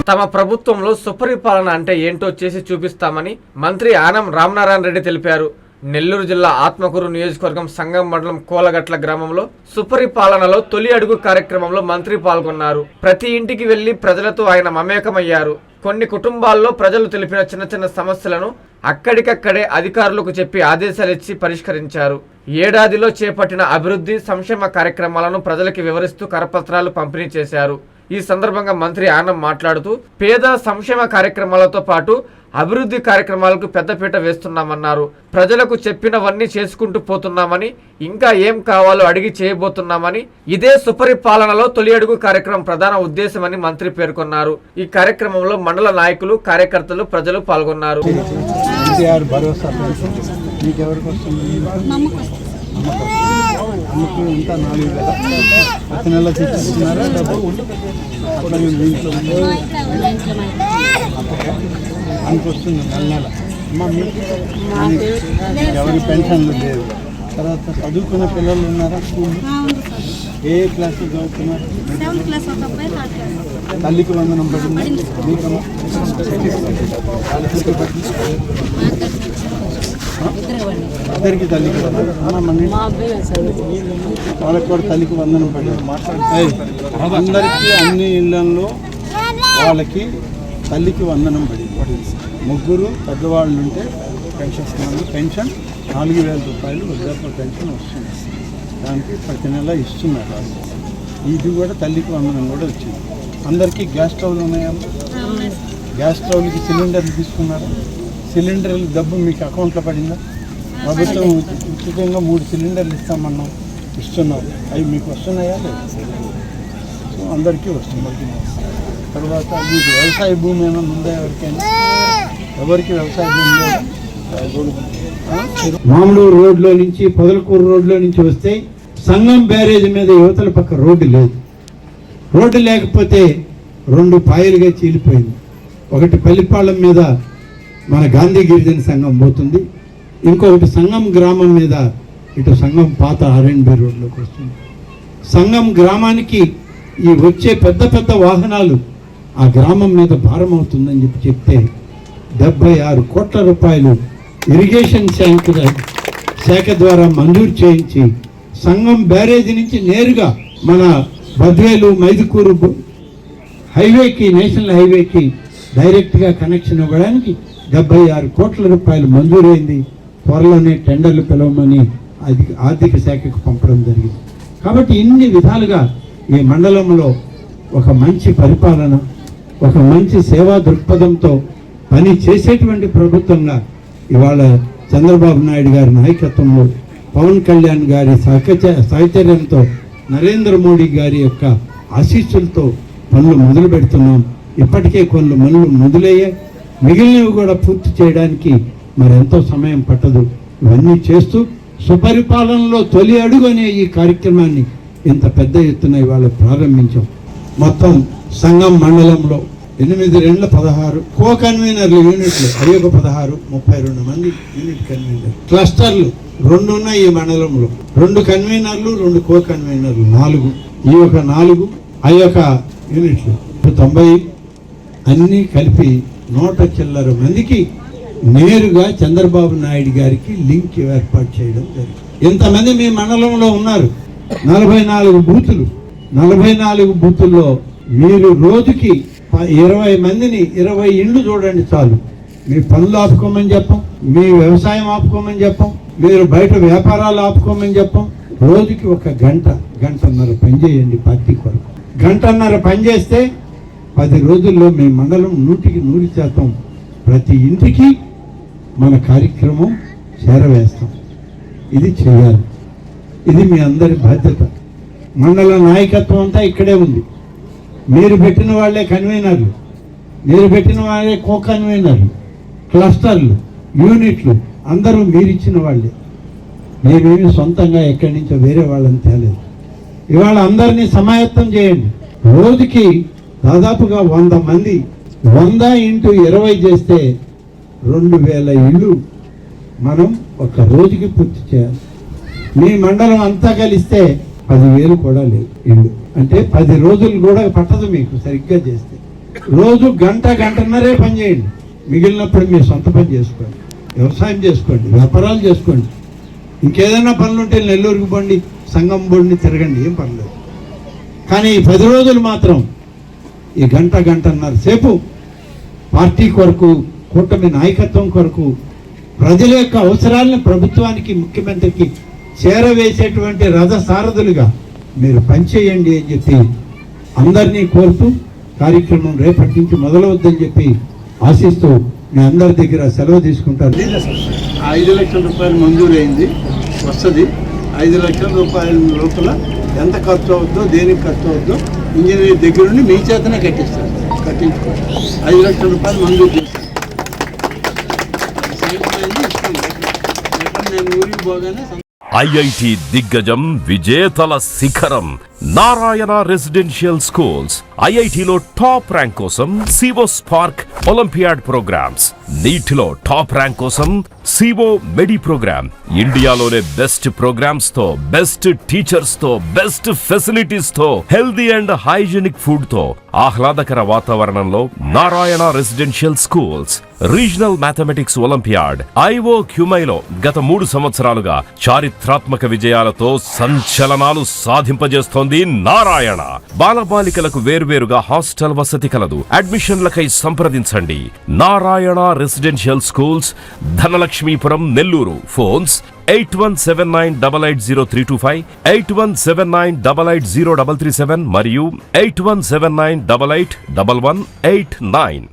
తమ ప్రభుత్వంలో సుపరిపాలన అంటే ఏంటో చేసి చూపిస్తామని మంత్రి ఆనం రామనారాయణ రెడ్డి తెలిపారు. నెల్లూరు జిల్లా ఆత్మకూరు నియోజకవర్గం సంగం మండలం కోలగట్ల గ్రామంలో సుపరిపాలనలో తొలి అడుగు కార్యక్రమంలో మంత్రి పాల్గొన్నారు. ప్రతి ఇంటికి వెళ్లి ప్రజలతో ఆయన మమేకమయ్యారు. కొన్ని కుటుంబాల్లో ప్రజలు తెలిపిన చిన్న చిన్న సమస్యలను అక్కడికక్కడే అధికారులకు చెప్పి ఆదేశాలిచ్చి పరిష్కరించారు. ఏడాదిలో చేపట్టిన అభివృద్ధి సంక్షేమ కార్యక్రమాలను ప్రజలకి వివరిస్తూ కరపత్రాలు పంపిణీ చేశారు. ఈ సందర్భంగా మంత్రి ఆనం మాట్లాడుతూ పేద సంక్షేమ కార్యక్రమాలతో పాటు అభివృద్ధి కార్యక్రమాలకు పెద్దపీట వేస్తున్నామన్నారు. ప్రజలకు చెప్పినవన్నీ చేసుకుంటూ పోతున్నామని, ఇంకా ఏం కావాలో అడిగి చేయబోతున్నామని, ఇదే సుపరిపాలనలో తొలి అడుగు కార్యక్రమం ప్రధాన ఉద్దేశమని మంత్రి పేర్కొన్నారు. ఈ కార్యక్రమంలో మండల నాయకులు, కార్యకర్తలు, ప్రజలు పాల్గొన్నారు. వస్తుంది నెల ఎవరి పెన్షన్లు లేవు. తర్వాత చదువుకున్న పిల్లలు ఉన్నారా? స్కూల్ ఏ క్లాస్ చదువుతున్నారు? తల్లికి వందనం పడింది. ఇద్దరికి తల్లికి వాళ్ళకి కూడా తల్లికి వందనం పడింది. అందరికీ అన్ని ఇళ్లలో వాళ్ళకి తల్లికి వందనం పడింది. ముగ్గురు పెద్దవాళ్ళు ఉంటే పెన్షన్ 4,000 రూపాయలు వృద్ధాప్య పెన్షన్ వస్తుంది. దానికి ప్రతి నెల ఇస్తున్నారు. ఇది కూడా తల్లికి వందనం కూడా వచ్చింది. అందరికీ గ్యాస్ స్టవ్లు ఉన్నాయమ్మా? గ్యాస్ స్టవ్లకి సిలిండర్లు తీసుకున్నారా? సిలిండర్లు డబ్బు మీకు అకౌంట్లో పడిందా? ప్రభుత్వం ఉచితంగా 3 సిలిండర్లు ఇస్తామన్నాం, ఇస్తున్నారు. అవి మీకు వస్తున్నాయా? లేదు. సో అందరికీ వస్తుంది. తర్వాత మీకు వ్యవసాయ భూమి ఏమైనా ఉందా? ఎవరికి వ్యవసాయ భూమి లేదా? మామూలు రోడ్లో నుంచి, పొదలకూరు రోడ్లో నుంచి వస్తే సంగం బ్యారేజ్ మీద యువతల పక్క రోడ్డు లేదు. రోడ్డు లేకపోతే 2 పాయలుగా చీలిపోయింది. ఒకటి పల్లిపాళెం మీద మన గాంధీ గిరిజన సంఘం పోతుంది, ఇంకొకటి సంగం గ్రామం మీద ఇటు సంగం పాత R&B రోడ్లోకి వస్తుంది. సంగం గ్రామానికి ఈ వచ్చే పెద్ద పెద్ద వాహనాలు ఆ గ్రామం మీద భారం అవుతుందని చెప్తే 76 కోట్ల రూపాయలు ఇరిగేషన్ శాఖ ద్వారా మంజూరు చేయించి సంగం బ్యారేజీ నుంచి నేరుగా మన బద్వేలు మైదుకూరు హైవేకి, నేషనల్ హైవేకి డైరెక్ట్గా కనెక్షన్ ఇవ్వడానికి 76 కోట్ల రూపాయలు మంజూరైంది. త్వరలోనే టెండర్లు పిలవమని ఆర్థిక శాఖకు పంపడం జరిగింది. కాబట్టి ఇన్ని విధాలుగా ఈ మండలంలో ఒక మంచి పరిపాలన, ఒక మంచి సేవా దృక్పథంతో పని చేసేటువంటి ప్రభుత్వంగా ఇవాళ చంద్రబాబు నాయుడు గారి నాయకత్వంలో, పవన్ కళ్యాణ్ గారి సహచర్యంతో, నరేంద్ర మోడీ గారి యొక్క ఆశీస్సులతో పనులు మొదలు పెడుతున్నాం. ఇప్పటికే కొన్ని పనులు మొదలయ్యాయి, మిగిలినవి కూడా పూర్తి చేయడానికి మరెంతో సమయం పట్టదు. ఇవన్నీ చేస్తూ సుపరిపాలనలో తొలి అడుగు అనే ఈ కార్యక్రమాన్ని ఇంత పెద్ద ఎత్తున ఇవాళ ప్రారంభించాం. మొత్తం సంగం మండలంలో 8-16 కో కన్వీనర్లు యూనిట్లు, అవి ఒక 16, 32 మంది యూనిట్ కన్వీనర్. క్లస్టర్లు 2 ఉన్నాయి ఈ మండలంలో, 2 కన్వీనర్లు, 2 కో కన్వీనర్లు, 4. ఈ యొక్క 4 ఆ యొక్క యూనిట్లు 90 అన్నీ కలిపి 100 చిల్లర మందికి నేరుగా చంద్రబాబు నాయుడు గారికి లింక్ ఏర్పాటు చేయడం జరిగింది. ఇంతమంది మీ మండలంలో ఉన్నారు. 44 బూతులు. 44 బూతుల్లో మీరు రోజుకి 20 మందిని, 20 ఇండ్లు చూడండి చాలు. మీ పనులు ఆపుకోమని చెప్పం, మీ వ్యవసాయం ఆపుకోమని చెప్పం, మీరు బయట వ్యాపారాలు ఆపుకోమని చెప్పం. రోజుకి 1 గంట, గంటన్నర పనిచేయండి పార్టీ కొరకు. గంటన్నర పనిచేస్తే 10 రోజుల్లో మీ మండలం 100% ప్రతి ఇంటికి మన కార్యక్రమం చేరవేస్తాం. ఇది చేయాలి. ఇది మీ అందరి బాధ్యత. మండల నాయకత్వం అంతా ఇక్కడే ఉంది. మీరు పెట్టిన వాళ్ళే కన్వీనర్లు, మీరు పెట్టిన వాళ్ళే కో కన్వీనర్లు, క్లస్టర్లు, యూనిట్లు అందరూ మీరిచ్చిన వాళ్ళే. మేమేమి సొంతంగా ఎక్కడి నుంచో వేరే వాళ్ళని తేలేదు. ఇవాళ అందరినీ సమాయత్తం చేయండి. రోజుకి దాదాపుగా 100 మంది, 100 × 20 చేస్తే 2000 ఇళ్ళు మనం ఒక రోజుకి పూర్తి చేయాలి. మీ మండలం అంతా కలిస్తే 10,000 కూడా లేవు ఇళ్ళు. అంటే 10 రోజులు కూడా పట్టదు మీకు సరిగ్గా చేస్తే. రోజు గంటన్నరే పని చేయండి. మిగిలినప్పుడు మీ సొంత పని చేసుకోండి, వ్యవసాయం చేసుకోండి, వ్యాపారాలు చేసుకోండి, ఇంకేదైనా పనులు ఉంటే నెల్లూరుకు పోండి, సంగం బోర్డుని తిరగండి, ఏం పర్లేదు. కానీ ఈ 10 రోజులు మాత్రం ఈ గంటన్నర సేపు పార్టీ కొరకు, కూటమి నాయకత్వం కొరకు, ప్రజల యొక్క అవసరాలను ప్రభుత్వానికి, ముఖ్యమంత్రికి చేరవేసేటువంటి రథసారథులుగా మీరు పనిచేయండి అని చెప్పి అందరినీ కోరుతూ కార్యక్రమం రేపటి నుంచి మొదలవుద్దని చెప్పి ఆశిస్తూ మీ అందరి దగ్గర సెలవు తీసుకుంటారు. 5 లక్షల రూపాయలు మంజూరైంది, వస్తుంది. 5 లక్షల రూపాయల లోపల ఎంత ఖర్చు అవుద్దో, దేనికి ఖర్చు అవుద్దో ఇంజనీర్ దగ్గర నుండి మీ చేతనే కట్టించుకోండి. 5 లక్షల రూపాయలు మంజూరు చేస్తాను. నేను ఊరికి పోగానే ఐఐటి దిగ్గజం విజేతల శిఖరం నారాయణ రెసిడెన్షియల్ స్కూల్స్. ఐఐటిలో టాప్ ర్యాంక్ కోసం సివో స్పార్క్ ఒలింపియాడ్ ప్రోగ్రామ్స్, నీటిలో టాప్ ర్యాంక్ కోసం సివో మెడి ప్రోగ్రామ్. ఇండియాలోనే బెస్ట్ ప్రోగ్రామ్స్ తో, బెస్ట్ టీచర్స్ తో, బెస్ట్ ఫెసిలిటీస్ తో, హెల్దీ అండ్ హైజీనిక్ ఫుడ్ తో, ఆహ్లాదకర వాతావరణంలో Narayana residential schools. Regional mathematics olympiad ఐఓ క్యూమైలో గత 3 సంవత్సరాలుగా చారిత్రాత్మక విజయాలతో సంచలనాలు సాధింపజేస్తోంది నారాయణ. బాలబాలికలకు వేర్వేరుగా హాస్టల్ వసతి కలదు. అడ్మిషన్లకై సంప్రదించండి. Narayana residential schools, Dhanalakshmipuram, Nellore. Phones 8179880325, 8179880337 మరియు 8179881189.